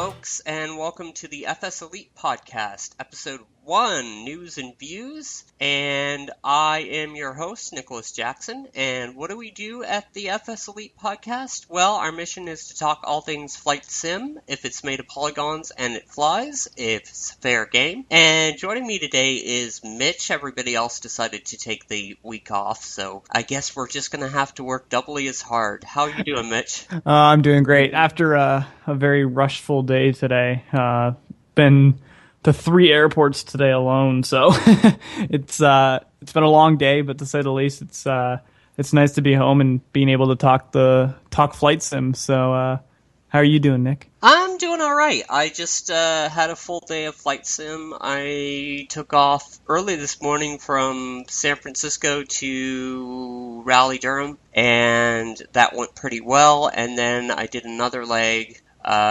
folks, and welcome to the FSelite podcast, episode 1, News and Views. And I am your host, Nicolas Jackson. And what do we do at the FSelite podcast? Well, our mission is to talk all things flight sim, if it's made of polygons and it flies, if it's fair game. And joining me today is Mitch. Everybody else decided to take the week off, so I guess we're just going to have to work doubly as hard. How are you doing, Mitch? I'm doing great. After a very rushful day today, been to 3 airports today alone, so it's been a long day, but to say the least, it's nice to be home and being able to talk flight sim. So how are you doing, Nick? I'm doing all right. I just had a full day of flight sim. I took off early this morning from San Francisco to Raleigh-Durham, and that went pretty well. And then I did another leg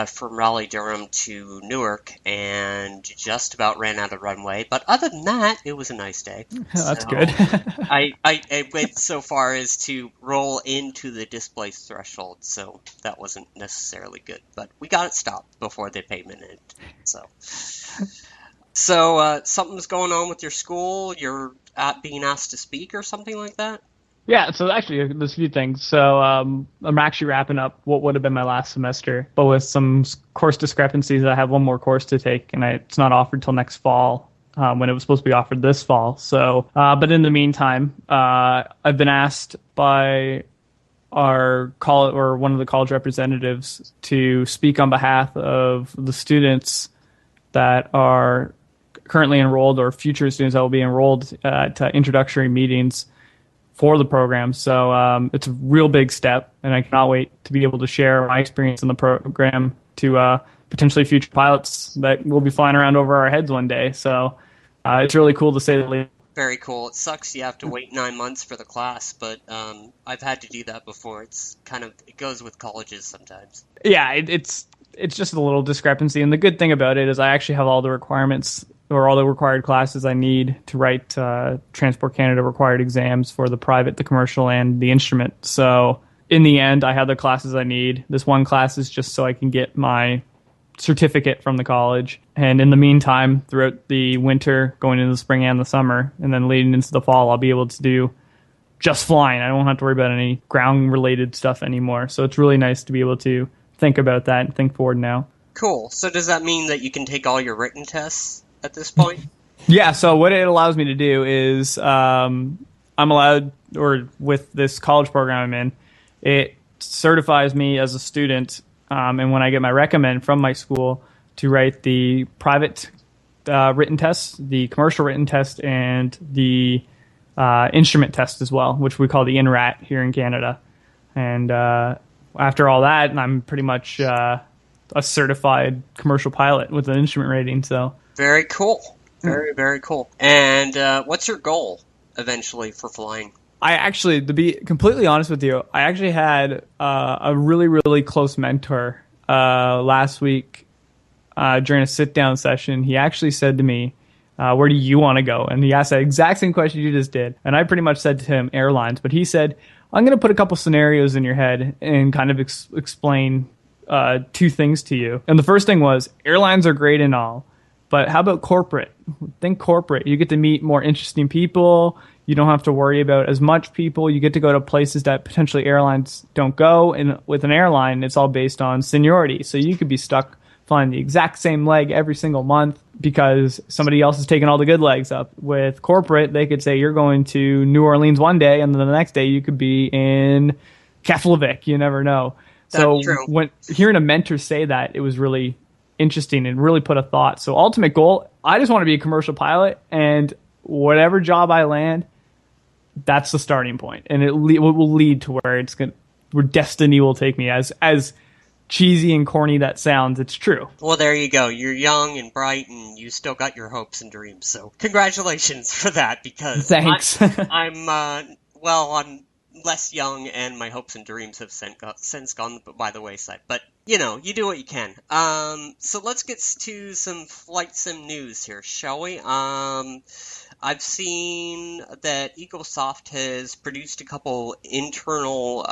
from Raleigh-Durham to Newark, and just about ran out of runway. But other than that, it was a nice day. That's good. I went so far as to roll into the displaced threshold, so that wasn't necessarily good. But we got it stopped before the payment ended. So something's going on with your school? You're being asked to speak or something like that? Yeah, so actually, there's a few things. So I'm actually wrapping up what would have been my last semester, but with some course discrepancies, I have one more course to take, and it's not offered till next fall, when it was supposed to be offered this fall. So, but in the meantime, I've been asked by our one of the college representatives to speak on behalf of the students that are currently enrolled or future students that will be enrolled to introductory meetings for the program. So it's a real big step, and I cannot wait to be able to share my experience in the program to potentially future pilots that will be flying around over our heads one day. So it's really cool to say the least. Very cool. It sucks you have to wait 9 months for the class, but I've had to do that before. It goes with colleges sometimes. Yeah, it's just a little discrepancy, and the good thing about it is I actually have all the requirements or all the required classes I need to write Transport Canada required exams for the private, the commercial, and the instrument. So in the end, I have the classes I need. This one class is just so I can get my certificate from the college. And in the meantime, throughout the winter, going into the spring and the summer, and then leading into the fall, I'll be able to do just flying. I don't have to worry about any ground-related stuff anymore. So it's really nice to be able to think about that and think forward now. Cool. So does that mean that you can take all your written tests at this point? Yeah, so what it allows me to do is I'm allowed, or with this college program I'm in, it certifies me as a student, and when I get my recommend from my school, to write the private written test, the commercial written test, and the instrument test as well, which we call the INRAT here in Canada. And after all that, I'm pretty much a certified commercial pilot with an instrument rating, so... Very cool. Very, very cool. And what's your goal eventually for flying? I actually, to be completely honest with you, I actually had a really, really close mentor last week during a sit-down session. He actually said to me, where do you want to go? And he asked that exact same question you just did. And I pretty much said to him, airlines. But he said, I'm going to put a couple scenarios in your head and kind of explain 2 things to you. And the first thing was, airlines are great and all, but how about corporate? Think corporate. You get to meet more interesting people. You don't have to worry about as much people. You get to go to places that potentially airlines don't go. And with an airline, it's all based on seniority. So you could be stuck flying the exact same leg every single month because somebody else is taking all the good legs up. With corporate, they could say you're going to New Orleans one day, and then the next day you could be in Keflavik. You never know. That's true. When hearing a mentor say that, it was really interesting and really put a thought. So ultimate goal, I just want to be a commercial pilot, and whatever job I land, that's the starting point, and it will lead to where destiny will take me. As cheesy and corny that sounds, it's true. Well, there you go. You're young and bright, and you still got your hopes and dreams. So congratulations for that, because thanks. I'm less young, and my hopes and dreams have since gone by the wayside. But, you know, you do what you can. So let's get to some flight sim news here, shall we? I've seen that EagleSoft has produced a couple internal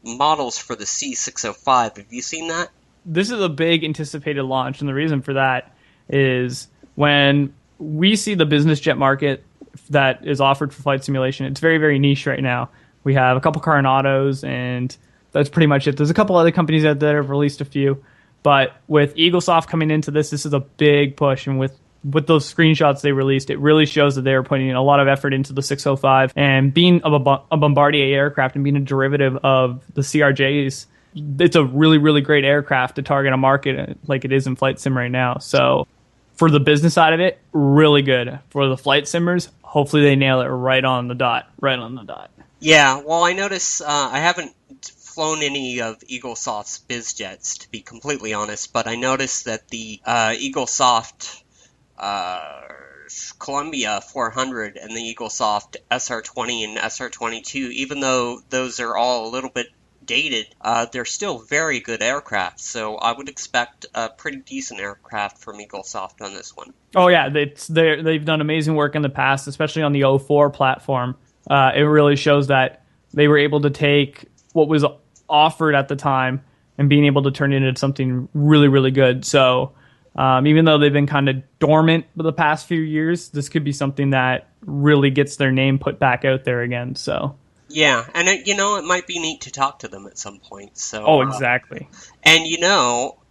models for the C605. Have you seen that? this is a big anticipated launch, and the reason for that is when we see the business jet market that is offered for flight simulation, it's very, very niche right now. We have a couple Coronados, and that's pretty much it. There's a couple other companies out there that have released a few, but with EagleSoft coming into this is a big push, and with those screenshots they released, it really shows that they are putting a lot of effort into the 605, and being a Bombardier aircraft and being a derivative of the CRJs, it's a really, really great aircraft to target a market like it is in flight sim right now. So for the business side of it, really good. For the flight simmers, hopefully they nail it right on the dot. Yeah, well, I notice I haven't flown any of EagleSoft's biz jets, to be completely honest, but I noticed that the EagleSoft Columbia 400 and the EagleSoft SR20 and SR22, even though those are all a little bit dated, they're still very good aircraft. So I would expect a pretty decent aircraft from EagleSoft on this one. Oh yeah, they've done amazing work in the past, especially on the 04 platform. It really shows that they were able to take what was offered at the time and being able to turn it into something really, really good. So even though they've been kind of dormant for the past few years, this could be something that really gets their name put back out there again. So yeah, and it might be neat to talk to them at some point. So oh, exactly. And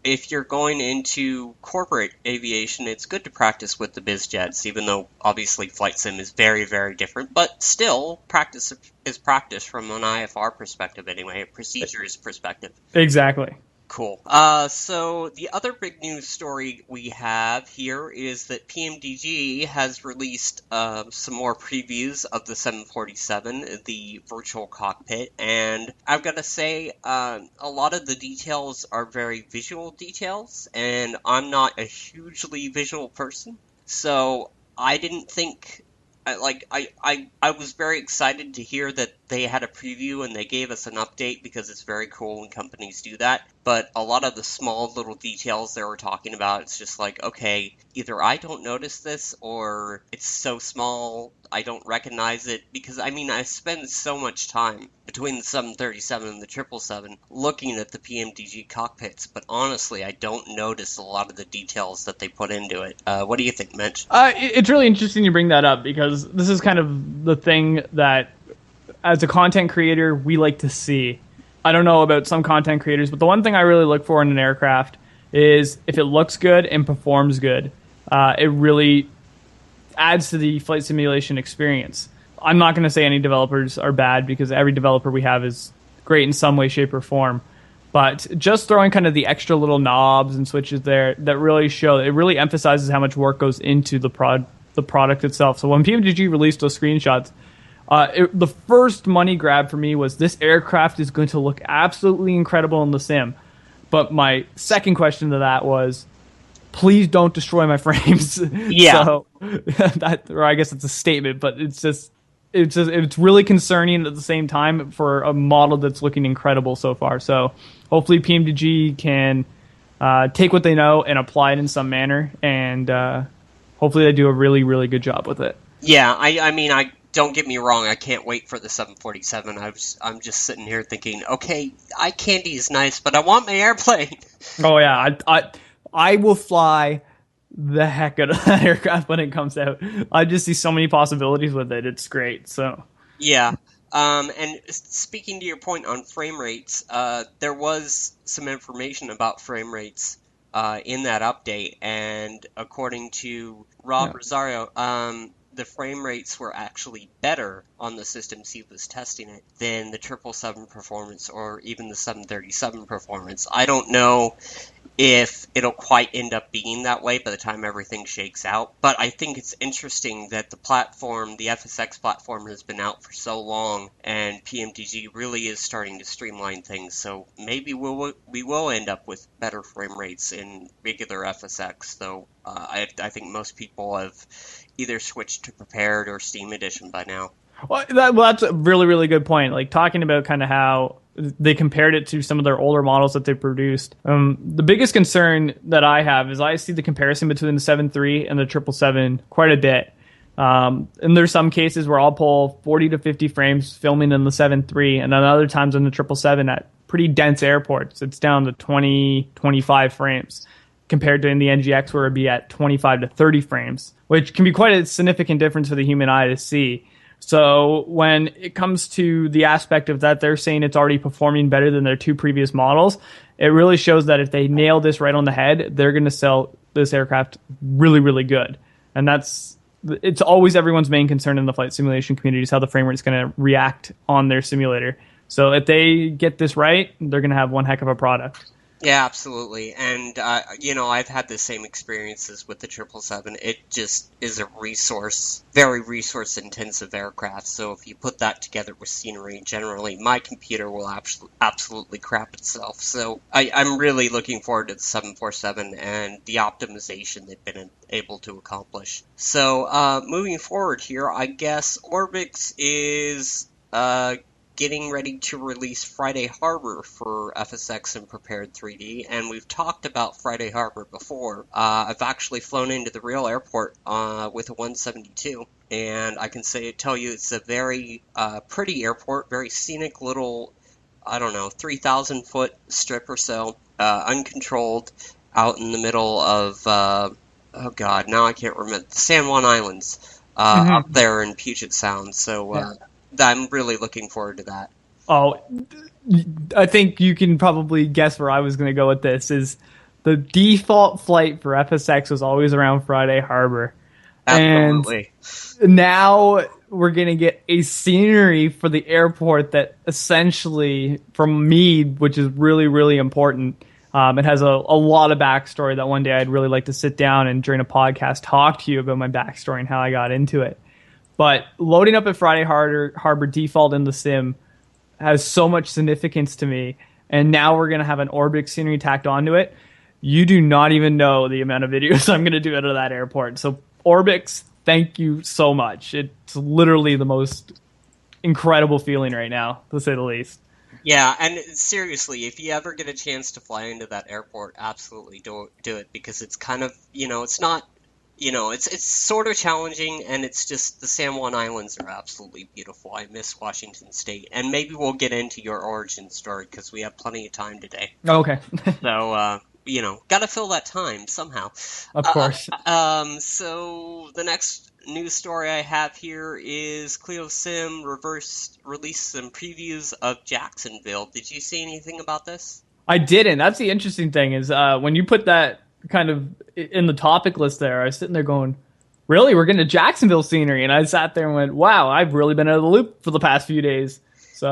if you're going into corporate aviation, it's good to practice with the biz jets, even though obviously flight sim is very, very different. But still, practice is practice from an IFR perspective anyway, a procedures perspective. Exactly. Cool. So the other big news story we have here is that PMDG has released some more previews of the 747, the virtual cockpit, and I've got to say, a lot of the details are very visual details, and I'm not a hugely visual person, so I didn't think... I was very excited to hear that they had a preview and they gave us an update, because it's very cool when companies do that. But a lot of the small little details they were talking about, it's just like, okay, either I don't notice this or it's so small I don't recognize it. Because, I spend so much time between the 737 and the 777 looking at the PMDG cockpits, but honestly, I don't notice a lot of the details that they put into it. What do you think, Mitch? It's really interesting you bring that up, because this is kind of the thing that, as a content creator, we like to see. I don't know about some content creators, but the one thing I really look for in an aircraft is if it looks good and performs good. It really adds to the flight simulation experience. I'm not going to say any developers are bad, because every developer we have is great in some way, shape, or form. But just throwing kind of the extra little knobs and switches there that really show, it really emphasizes how much work goes into the product itself. So when PMDG released those screenshots, the first money grab for me was, this aircraft is going to look absolutely incredible in the sim. But my second question to that was, please don't destroy my frames. Yeah. So or I guess it's a statement, but it's really concerning at the same time for a model that's looking incredible so far. So hopefully PMDG can take what they know and apply it in some manner, and hopefully they do a really, really good job with it. Yeah, I don't get me wrong, I can't wait for the 747. I'm just sitting here thinking, okay, eye candy is nice, but I want my airplane. Oh yeah, I will fly the heck out of that aircraft when it comes out. I just see so many possibilities with it. It's great. So yeah. And speaking to your point on frame rates, there was some information about frame rates in that update, and according to Rob Rosario, the frame rates were actually better on the systems he was testing it than the 777 performance or even the 737 performance. I don't know if it'll quite end up being that way by the time everything shakes out, but I think it's interesting that the platform, the FSX platform, has been out for so long, and PMDG really is starting to streamline things, so maybe we will end up with better frame rates in regular FSX, though I think most people have either switched to Prepared or Steam Edition by now. Well, that's a really, really good point. Like, talking about kind of how they compared it to some of their older models that they produced. The biggest concern that I have is I see the comparison between the 7.3 and the 777 quite a bit. And there's some cases where I'll pull 40 to 50 frames filming in the 7.3, and then other times on the 777 at pretty dense airports. It's down to 20, 25 frames compared to in the NGX where it'd be at 25 to 30 frames, which can be quite a significant difference for the human eye to see. So when it comes to the aspect of that, they're saying it's already performing better than their two previous models. It really shows that if they nail this right on the head, they're going to sell this aircraft really, really good. And it's always everyone's main concern in the flight simulation community is how the frame rate is going to react on their simulator. So if they get this right, they're going to have one heck of a product. Yeah, absolutely. And, I've had the same experiences with the 777. It just is a very resource-intensive aircraft. So if you put that together with scenery, generally, my computer will absolutely crap itself. So I'm really looking forward to the 747 and the optimization they've been able to accomplish. So moving forward here, I guess Orbix is getting ready to release Friday Harbor for FSX and Prepared 3D, and we've talked about Friday Harbor before. I've actually flown into the real airport with a 172, and I can tell you it's a very pretty airport, very scenic little, 3,000 foot strip or so, uncontrolled, out in the middle of, now I can't remember, the San Juan Islands, up there in Puget Sound, so I'm really looking forward to that. Oh, I think you can probably guess where I was going to go with this. Is the default flight for FSX was always around Friday Harbor. Absolutely. And now we're going to get a scenery for the airport that essentially, from me, which is really, really important, it has a lot of backstory that one day I'd really like to sit down and during a podcast talk to you about my backstory and how I got into it. But loading up at Friday Harbor default in the sim has so much significance to me. And now we're going to have an Orbix scenery tacked onto it. You do not even know the amount of videos I'm going to do out of that airport. So Orbix, thank you so much. It's literally the most incredible feeling right now, to say the least. Yeah, and seriously, if you ever get a chance to fly into that airport, absolutely do it, because it's kind of, it's not, it's sort of challenging, and it's just the San Juan Islands are absolutely beautiful. I miss Washington State, and maybe we'll get into your origin story because we have plenty of time today. Okay. So, got to fill that time somehow. Of course. So the next news story I have here is Clio Sim released some previews of Jacksonville. Did you see anything about this? I didn't. That's the interesting thing is when you put that kind of in the topic list there, I was sitting there going, really? We're getting a Jacksonville scenery? And I sat there and went, wow, I've really been out of the loop for the past few days. So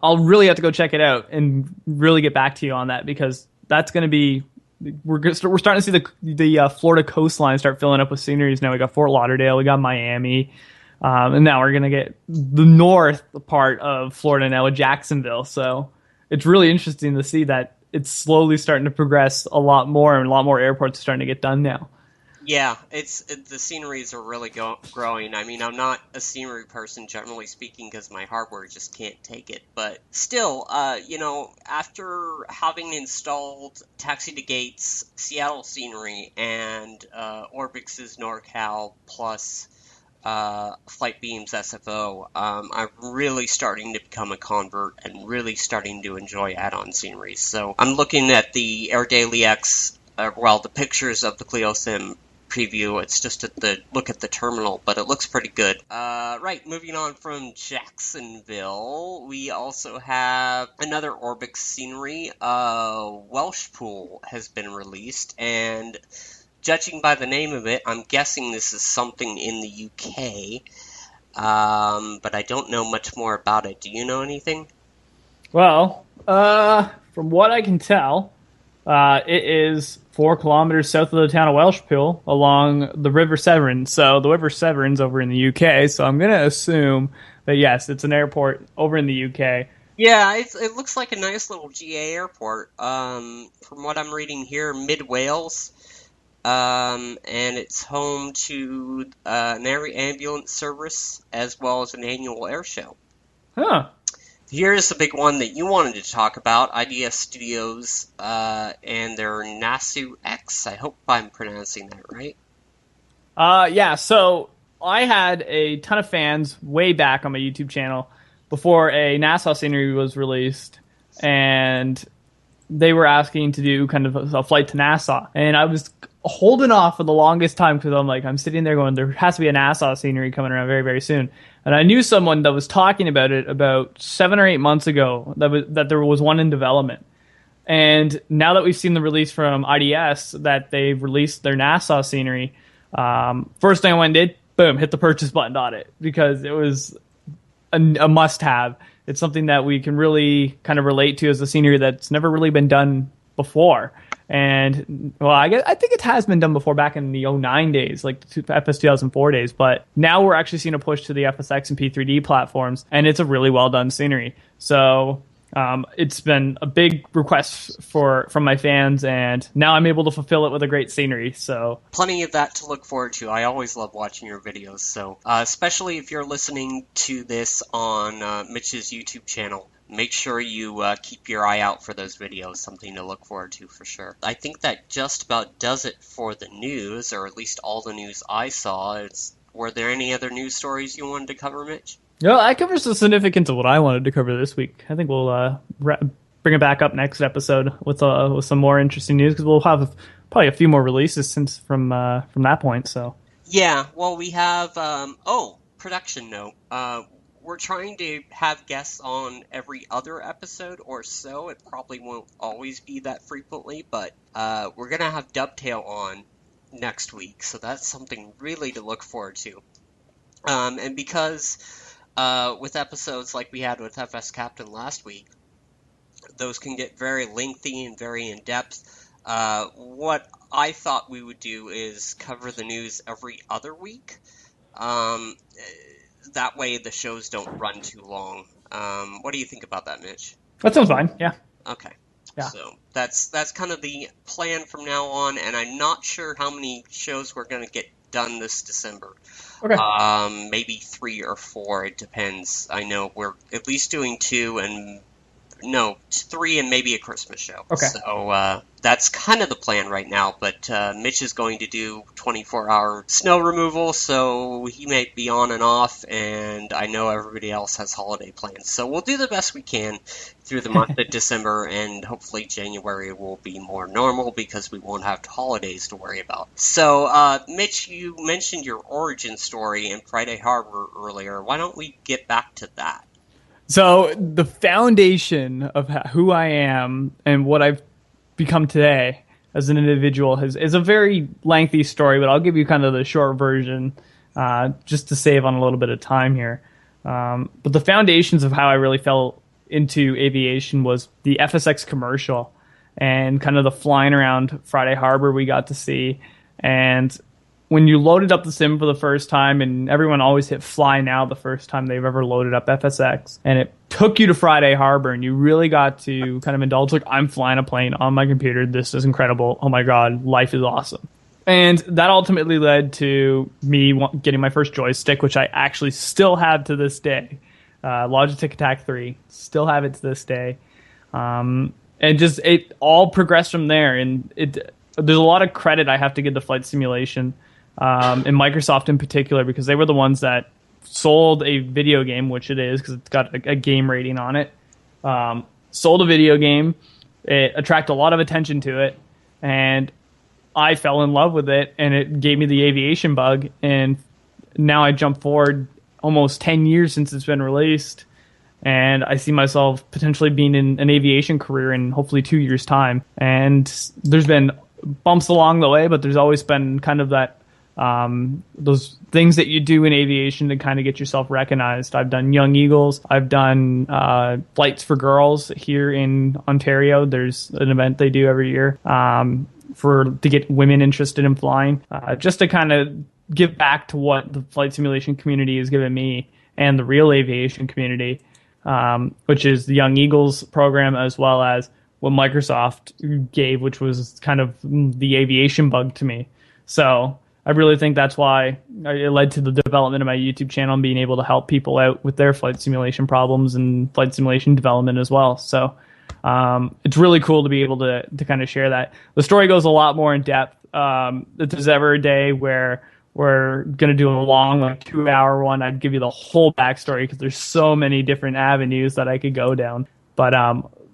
I'll really have to go check it out and really get back to you on that, because that's going to be, we're starting to see the Florida coastline start filling up with sceneries now. We got Fort Lauderdale, we got Miami, and now we're going to get the north part of Florida now with Jacksonville. So it's really interesting to see that it's slowly starting to progress a lot more, and a lot more airports are starting to get done now. Yeah, the sceneries are really growing. I mean, I'm not a scenery person, generally speaking, because my hardware just can't take it. But still, after having installed Taxi to Gates, Seattle scenery, and Orbix's NorCal plus Flightbeam's SFO, I'm really starting to become a convert and really starting to enjoy add-on sceneries. So I'm looking at the Air Daily X, the pictures of the Clio Sim preview. It's just look at the terminal, but it looks pretty good. Right, moving on from Jacksonville, we also have another Orbix scenery. Welsh Pool has been released, and judging by the name of it, I'm guessing this is something in the UK, but I don't know much more about it. Do you know anything? Well, from what I can tell, it is 4 kilometers south of the town of Welsh Pool along the River Severn. So the River Severn's over in the UK, so I'm going to assume that, yes, it's an airport over in the UK. Yeah, it looks like a nice little GA airport. From what I'm reading here, mid-Wales. And it's home to an air ambulance service as well as an annual air show. Huh. Here's the big one that you wanted to talk about, IDS Studios and their Nassau X. I hope I'm pronouncing that right. Yeah, so I had a ton of fans way back on my YouTube channel before a Nassau scenery was released, and they were asking to do kind of a flight to Nassau. And I was holding off for the longest time because I'm sitting there going, there has to be a Nassau scenery coming around very, very soon. And I knew someone that was talking about it about 7 or 8 months ago that there was one in development. And now that we've seen the release from IDS that they've released their Nassau scenery, first thing I went and did, boom, hit the purchase button on it because it was a must-have. It's something that we can really kind of relate to as a scenery that's never really been done before. And, well, I think it has been done before back in the 09 days, like the FS 2004 days. But now we're actually seeing a push to the FSX and P3D platforms, and it's a really well-done scenery. So it's been a big request from my fans, and now I'm able to fulfill it with a great scenery. So plenty of that to look forward to. I always love watching your videos. So especially if you're listening to this on Mitch's YouTube channel, make sure you keep your eye out for those videos. Something to look forward to for sure. I think that just about does it for the news, or at least all the news I saw. Were there any other news stories you wanted to cover, Mitch? No, I covered the significance of what I wanted to cover this week. I think we'll bring it back up next episode with some more interesting news, because we'll have probably a few more releases from that point. So yeah, well, we have production note. We're trying to have guests on every other episode or so. It probably won't always be that frequently, but we're gonna have Dovetail on next week, so that's something really to look forward to. And because with episodes like we had with FS Captain last week, those can get very lengthy and very in-depth. What I thought we would do is cover the news every other week. That way the shows don't run too long. What do you think about that, Mitch? That sounds fine, yeah. Okay. Yeah. So that's kind of the plan from now on, and I'm not sure how many shows we're going to get done this December. Okay. Maybe 3 or 4, it depends. I know we're at least doing 3 and maybe a Christmas show. Okay. So that's kind of the plan right now, but Mitch is going to do 24-hour snow removal, so he may be on and off, and I know everybody else has holiday plans. So we'll do the best we can through the month of December, and hopefully January will be more normal because we won't have holidays to worry about. So, Mitch, you mentioned your origin story in Friday Harbor earlier. Why don't we get back to that? So the foundation of who I am and what I've become today as an individual is a very lengthy story, but I'll give you kind of the short version just to save on a little bit of time here. But the foundations of how I really fell into aviation was the FSX commercial and kind of the flying around Friday Harbor we got to see. And when you loaded up the sim for the first time, and everyone always hit fly now the first time they've ever loaded up FSX, and it took you to Friday Harbor, and you really got to kind of indulge, like, I'm flying a plane on my computer. This is incredible. Oh my God, life is awesome. And that ultimately led to me getting my first joystick, which I actually still have to this day. Logitech Attack 3, still have it to this day. And just it all progressed from there. And there's a lot of credit I have to give to flight simulation. And Microsoft in particular, because they were the ones that sold a video game, which it is because it's got a game rating on it. Sold a video game. It attracted a lot of attention to it, and I fell in love with it, and it gave me the aviation bug. And now I jump forward almost 10 years since it's been released, and I see myself potentially being in an aviation career in hopefully 2 years' time. And there's been bumps along the way, but there's always been kind of that those things that you do in aviation to kind of get yourself recognized. I've done Young Eagles. I've done Flights for Girls here in Ontario. There's an event they do every year to get women interested in flying, just to kind of give back to what the flight simulation community has given me and the real aviation community, which is the Young Eagles program, as well as what Microsoft gave, which was kind of the aviation bug to me. So I really think that's why it led to the development of my YouTube channel and being able to help people out with their flight simulation problems and flight simulation development as well. So it's really cool to be able to kind of share that. The story goes a lot more in depth. If there's ever a day where we're going to do a long, 2-hour one, I'd give you the whole backstory because there's so many different avenues that I could go down. But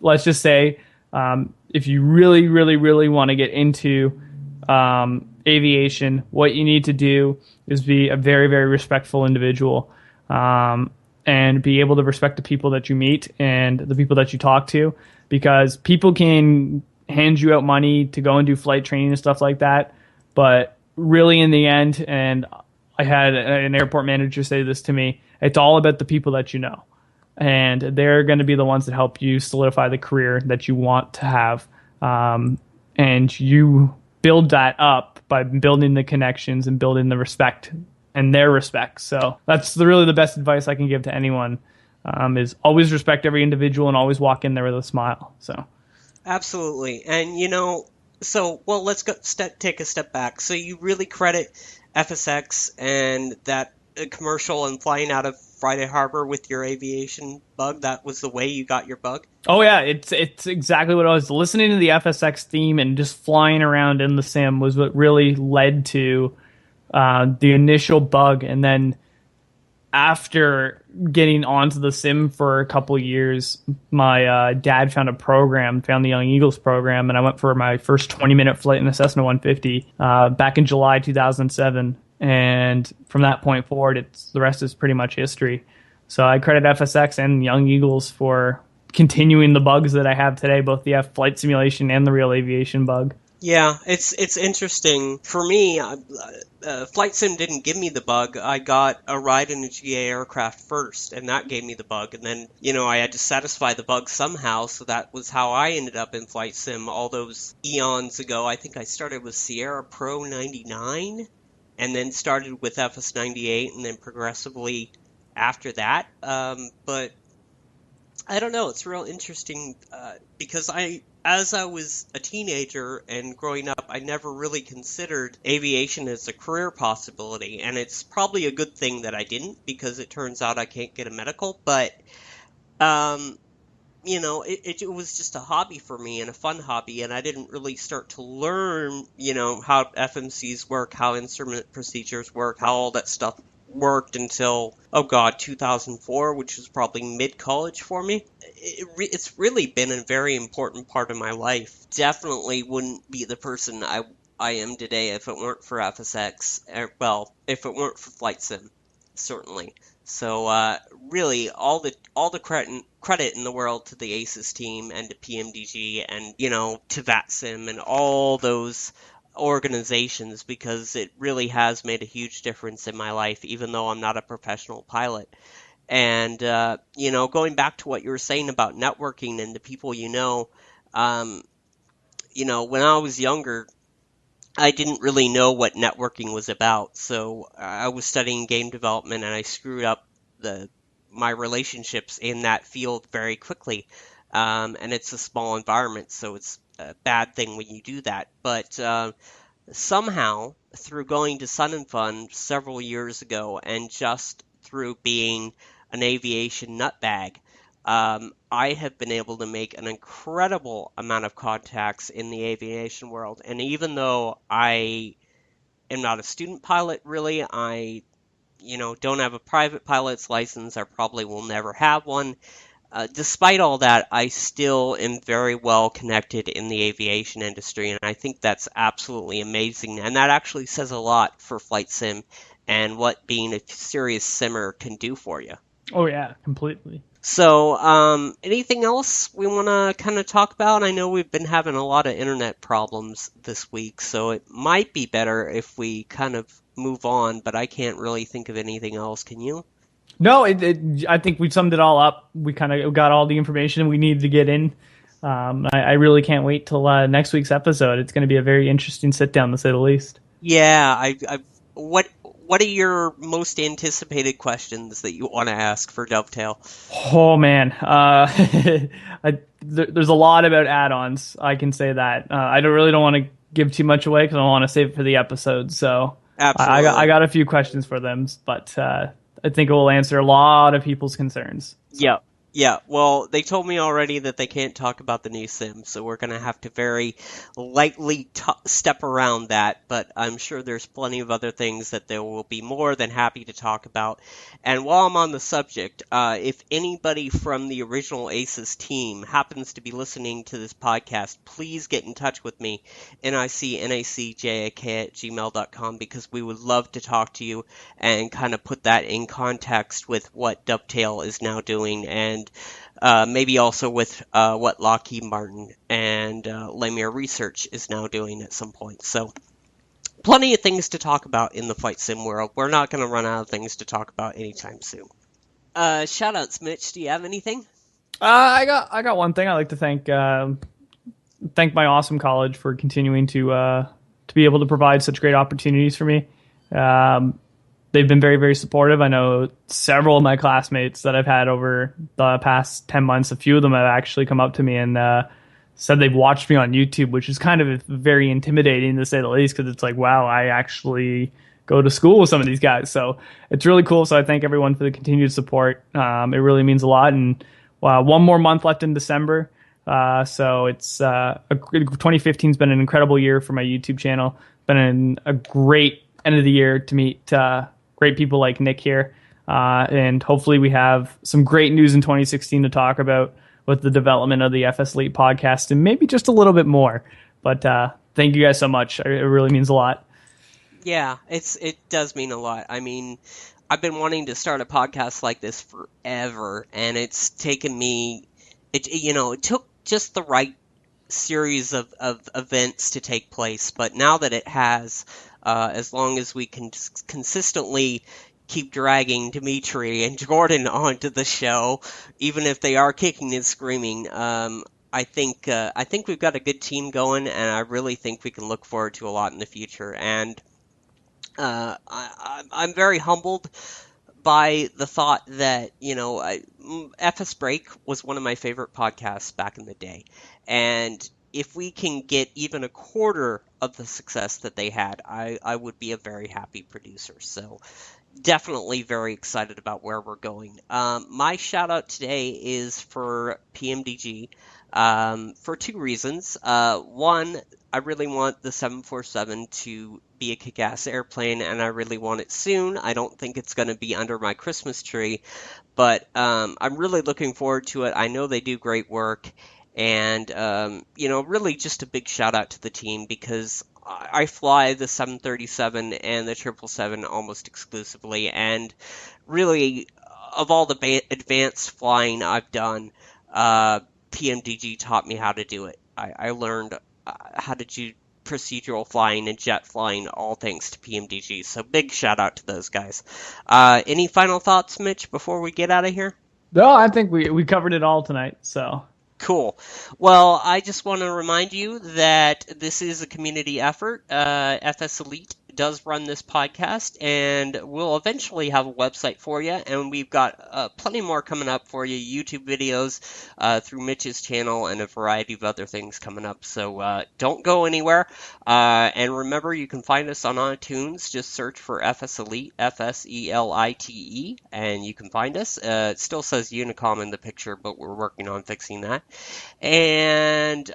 let's just say if you really, really, really want to get into aviation, what you need to do is be a very, very respectful individual, and be able to respect the people that you meet and the people that you talk to, because people can hand you out money to go and do flight training and stuff like that. But really in the end, and I had an airport manager say this to me, it's all about the people that you know. And they're going to be the ones that help you solidify the career that you want to have. And you build that up by building the connections and building the respect and their respect. So that's really the best advice I can give to anyone, is always respect every individual and always walk in there with a smile. So absolutely. And, let's take a step back. So you really credit FSX and that commercial and flying out of Friday Harbor with your aviation bug? That was the way you got your bug? Oh yeah, it's exactly what I was listening to. The FSX theme and just flying around in the sim was what really led to the initial bug. And then after getting onto the sim for a couple of years, my dad found the Young Eagles program, and I went for my first 20-minute flight in a Cessna 150 back in July 2007. And from that point forward, the rest is pretty much history. So I credit FSX and Young Eagles for continuing the bugs that I have today, both the flight simulation and the real aviation bug. Yeah, it's interesting. For me, Flight Sim didn't give me the bug. I got a ride in a GA aircraft first, and that gave me the bug. And then, I had to satisfy the bug somehow, so that was how I ended up in Flight Sim all those eons ago. I think I started with Sierra Pro 99, and then started with FS 98, and then progressively after that. But I don't know. It's real interesting because as I was a teenager and growing up, I never really considered aviation as a career possibility. And it's probably a good thing that I didn't, because it turns out I can't get a medical. But, it was just a hobby for me and a fun hobby. And I didn't really start to learn, how FMCs work, how instrument procedures work, how all that stuff worked until, 2004, which was probably mid-college for me. It's really been a very important part of my life. Definitely wouldn't be the person I am today if it weren't for FSX. If it weren't for Flight Sim, certainly. So really, all the credit in the world to the ACES team and to PMDG and, to VATSIM and all those organizations, because it really has made a huge difference in my life, even though I'm not a professional pilot. And, going back to what you were saying about networking and the people when I was younger, I didn't really know what networking was about. So I was studying game development, and I screwed up my relationships in that field very quickly. And it's a small environment, so it's a bad thing when you do that. But somehow, through going to Sun and Fun several years ago, and just through being an aviation nutbag, I have been able to make an incredible amount of contacts in the aviation world. And even though I am not a student pilot, really, I don't have a private pilot's license. I probably will never have one. Despite all that, I still am very well connected in the aviation industry, and I think that's absolutely amazing. And that actually says a lot for Flight Sim and what being a serious simmer can do for you. Oh yeah, completely. So, anything else we want to kind of talk about? I know we've been having a lot of internet problems this week, so it might be better if we kind of move on, but I can't really think of anything else. Can you? No, I think we summed it all up. We kind of got all the information we needed to get in. I really can't wait till next week's episode. It's going to be a very interesting sit-down, to say the least. Yeah, what are your most anticipated questions that you want to ask for Dovetail? Oh, man. There's a lot about add-ons. I can say that. I don't want to give too much away because I want to save it for the episode. So absolutely. I got a few questions for them, but I think it will answer a lot of people's concerns. Yep. Yeah, well, they told me already that they can't talk about the new sim, so we're going to have to very lightly step around that, but I'm sure there's plenty of other things that they will be more than happy to talk about. And while I'm on the subject, if anybody from the original ACES team happens to be listening to this podcast, please get in touch with me, nicnacjak@gmail.com, because we would love to talk to you and kind of put that in context with what Dovetail is now doing, and maybe also with what Lockheed Martin and Lemire Research is now doing at some point. So plenty of things to talk about in the flight sim world. We're not going to run out of things to talk about anytime soon. Shout outs, Mitch. Do you have anything? I got one thing. I'd like to thank my awesome college for continuing to be able to provide such great opportunities for me. They've been very, very supportive. I know several of my classmates that I've had over the past 10 months, a few of them have actually come up to me and said they've watched me on YouTube, which is kind of very intimidating to say the least, because it's like, wow, I actually go to school with some of these guys. So it's really cool. So I thank everyone for the continued support. It really means a lot. And one more month left in December. So it's 2015 has been an incredible year for my YouTube channel. Been a great end of the year to meet great people like Nick here. And hopefully we have some great news in 2016 to talk about with the development of the FSelite podcast and maybe just a little bit more. But thank you guys so much. It really means a lot. Yeah, it does mean a lot. I mean, I've been wanting to start a podcast like this forever, and it's taken me, it took just the right series of events to take place. But now that it has, as long as we can consistently keep dragging Dimitri and Jordan onto the show, even if they are kicking and screaming, I think we've got a good team going, and I really think we can look forward to a lot in the future. And I'm very humbled by the thought that, FS Break was one of my favorite podcasts back in the day. And if we can get even a quarter of the success that they had, I would be a very happy producer. So definitely very excited about where we're going. My shout out today is for PMDG for two reasons. One, I really want the 747 to be a kick-ass airplane, and I really want it soon. I don't think it's going to be under my Christmas tree, but I'm really looking forward to it. I know they do great work, and really just a big shout out to the team, because I fly the 737 and the 777 almost exclusively, and really, of all the advanced flying I've done, PMDG taught me how to do it. I learned how to do procedural flying and jet flying, all thanks to PMDG. So big shout out to those guys. Any final thoughts, Mitch, before we get out of here? No, I think we covered it all tonight. So Cool. Well, I just want to remind you that this is a community effort. FSelite does run this podcast, and we'll eventually have a website for you, and we've got plenty more coming up for you, YouTube videos through Mitch's channel, and a variety of other things coming up. So don't go anywhere. And remember, you can find us on iTunes. Just search for FSelite, FSELITE, and you can find us. It still says Unicom in the picture, but we're working on fixing that. And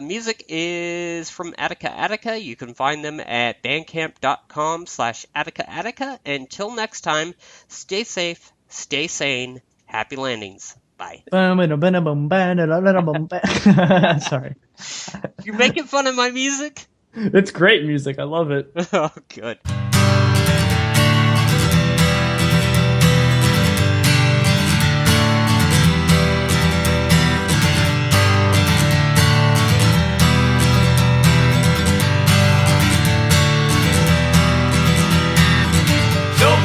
music is from Attica Attica. You can find them at bandcamp.com/Attica Attica. Until next time, stay safe, stay sane, happy landings. Bye. Sorry. You're making fun of my music? It's great music. I love it. Oh, good.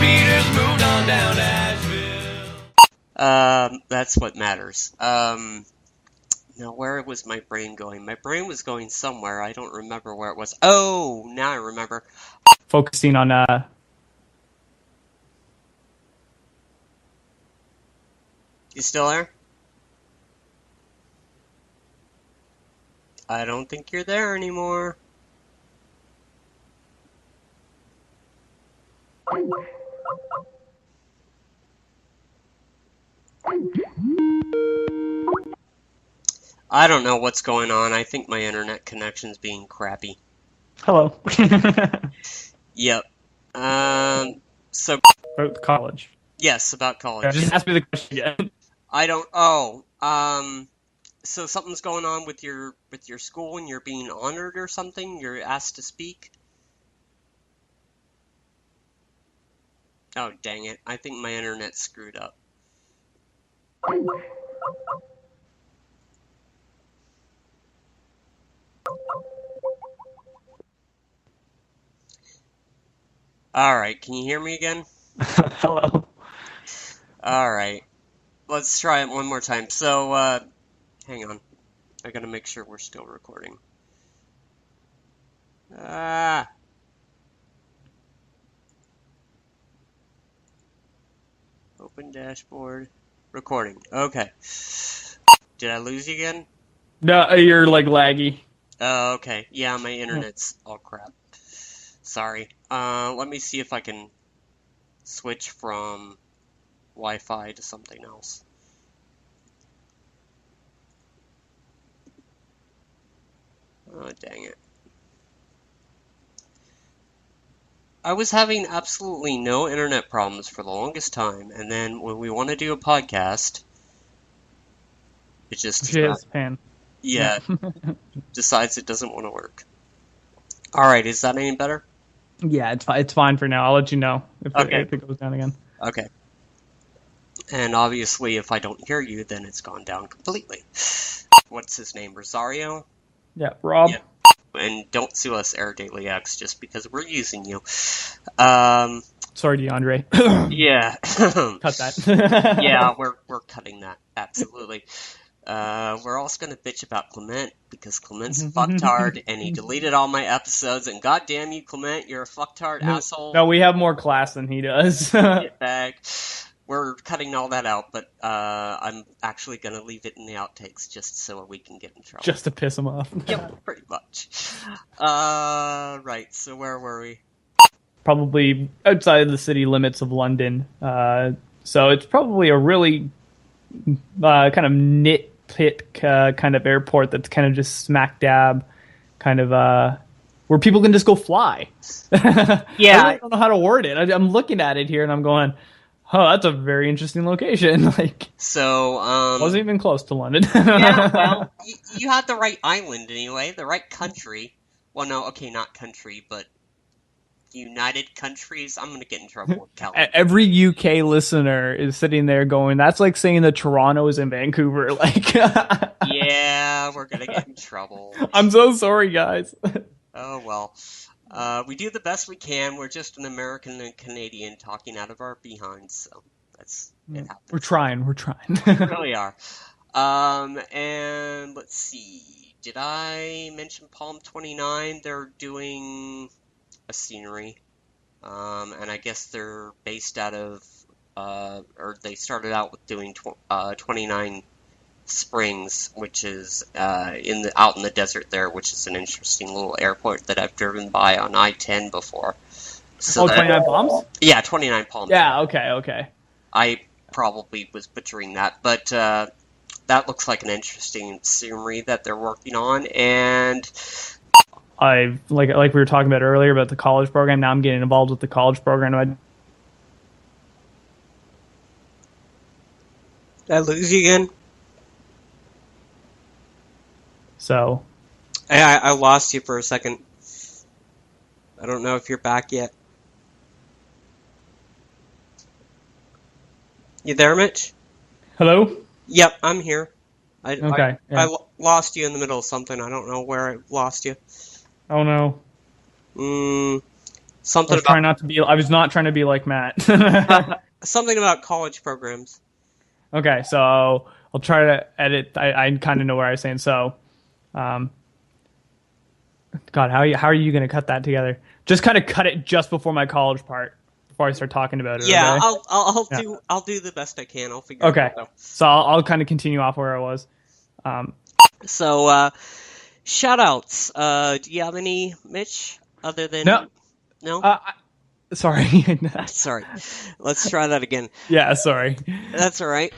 Peter's moved on down to Asheville. That's what matters. Now, where was my brain going? My brain was going somewhere. I don't remember where it was. Oh, now I remember. Focusing on You still there? I don't think you're there anymore. I don't know what's going on. I think my internet connection's being crappy. Hello. Yep. So About college. yes, about Yeah, college. just ask me the question again. I don't. Oh. So something's going on with your school, and you're being honored or something. You're asked to speak. Oh, dang it! I think my internet's screwed up. All right, can you hear me again? Hello. All right, let's try it one more time. So, hang on. I gotta make sure we're still recording. Ah. Open dashboard. Recording. Okay. Did I lose you again? No, you're like laggy. Oh, okay. Yeah, my internet's all crap. Sorry. Let me see if I can switch from Wi-Fi to something else. Oh, dang it. I was having absolutely no internet problems for the longest time, and then when we want to do a podcast, it just Pan. yeah, decides it doesn't want to work. All right, is that any better? Yeah, it's fine for now. I'll let you know if Okay. it goes down again. Okay. And obviously, if I don't hear you, then it's gone down completely. What's his name? Rosario? Yeah, Rob. Yeah. And don't sue us, Air Daily X, just because we're using you. Sorry, DeAndre. Yeah. Cut that. Yeah, we're cutting that. Absolutely. We're also going to bitch about Clement because Clement's a fucktard and he deleted all my episodes. And goddamn you, Clement, you're a fucktard asshole. No, we have more class than he does. Get back. We're cutting all that out, but I'm actually going to leave it in the outtakes just so we can get in trouble. Just to piss him off. Yep, pretty much. Right, so where were we? Probably outside of the city limits of London. So it's probably a really kind of nitpick kind of airport that's kind of just smack dab kind of where people can just go fly. Yeah. I don't know how to word it. I'm looking at it here and I'm going, oh, that's a very interesting location. Like, so, wasn't even close to London. yeah, well, you had the right island anyway, the right country. Well, no, okay, not country, but United Countries. I'm going to get in trouble with Callum. Every UK listener is sitting there going, that's like saying that Toronto is in Vancouver. Like, Yeah, we're going to get in trouble. I'm so sorry, guys. Oh, well. We do the best we can. We're just an American and Canadian talking out of our behinds, so it happens. We're trying. We really are. And let's see. Did I mention Palm 29? They're doing a scenery. And I guess they're based out of, or they started out with doing 29 Springs, which is out in the desert there, which is an interesting little airport that I've driven by on I-10 before. So 29 Palms? Yeah, 29 Palms. Yeah, okay. I probably was butchering that, but that looks like an interesting scenery that they're working on, and I like we were talking about earlier about the college program. Now I'm getting involved with the college program. Did I lose you again? So I lost you for a second. I don't know if you're back yet. You there, Mitch? hello? Yep, I'm here. Okay, yeah. I lost you in the middle of something. I don't know where I lost you. Oh no. Something I was not trying to be like Matt. something about college programs. Okay, so I'll try to edit. I kind of know where I was saying. So, God, how are you going to cut that together? Just kind of cut it just before my college part, before I start talking about it. Yeah, okay? I'll do the best I can. I'll figure it Okay, out. so I'll kind of continue off where I was. So, shout outs. Do you have any, Mitch? Other than no? Sorry. Sorry. Let's try that again. Yeah, sorry. That's all right.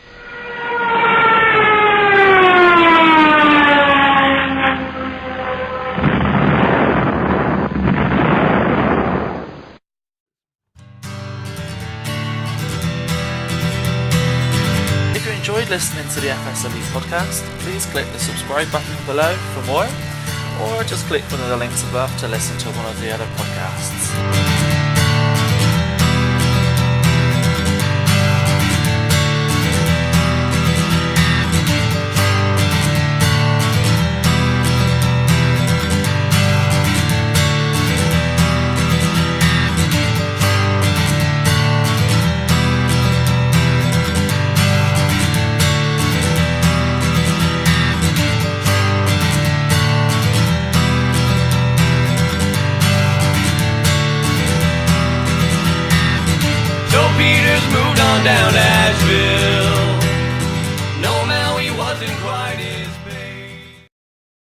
listening to the FSLE podcast, please click the subscribe button below for more, or just click one of the links above to listen to one of the other podcasts.